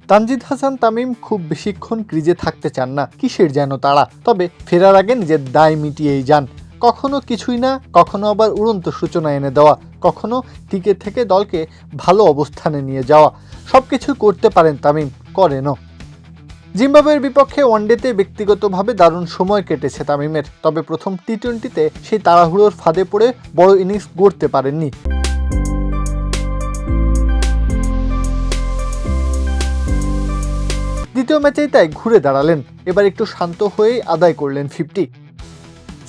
তানজিদ হাসান তামিম খুব বেশিক্ষণ ক্রিজে থাকতে চান না, কিসের যেন তাড়া। তবে ফেরার আগে নিজের দায় মিটিয়েই যান। কখনো কিছুই না, কখনো আবার উড়ন্ত সূচনা এনে দেওয়া, কখনো টিকে থেকে দলকে ভালো অবস্থানে নিয়ে যাওয়া, সবকিছু করতে পারেন তামিম, করেনও। জিম্বাবুয়ের বিপক্ষে ওয়ানডেতে ব্যক্তিগতভাবে দারুণ সময় কেটেছে তামিমের। তবে প্রথম টি-20তে সেই তাড়াহুড়োর ফাঁদে পড়ে বড় ইনিংস গড়তে পারেননি। দ্বিতীয় ম্যাচেই তাই ঘুরে দাঁড়ালেন। এবার একটু শান্ত হয়েই আদায় করলেন 50।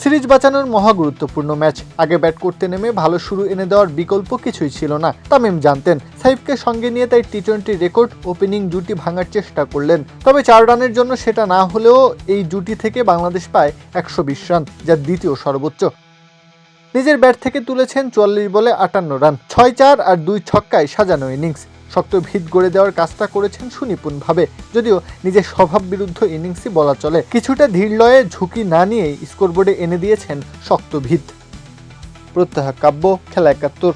সিরিজ বাঁচানোর মহা গুরুত্বপূর্ণ ম্যাচ। আগে ব্যাট করতে নেমে ভালো শুরু এনে দেওয়ার বিকল্প কিছুই ছিল না। তামিম জানতেন সাইফকে সঙ্গে নিয়ে তাই টি-20 রেকর্ড ওপেনিং জুটি ভাঙার চেষ্টা করলেন। তবে 4 রানের জন্য সেটা না হলেও এই জুটি থেকে বাংলাদেশ পায় 120 রান, যা দ্বিতীয় সর্বোচ্চ। নিজের ব্যাট থেকে তুলেছেন 44 বলে 58 রান, 6-4 আর 2 ছক্কায় সাজানো ইনিংস। শক্ত ভিত গড়ে দেওয়ার কাজটা করেছেন সুনিপুণভাবে, যদিও নিজের স্বভাব বিরুদ্ধ ইনিংসই বলা চলে। কিছুটা ধীর লয়ে ঝুঁকি না নিয়েই স্কোরবোর্ডে এনে দিয়েছেন শক্ত ভিত। প্রত্যাহ কাব্য, খেলা 71।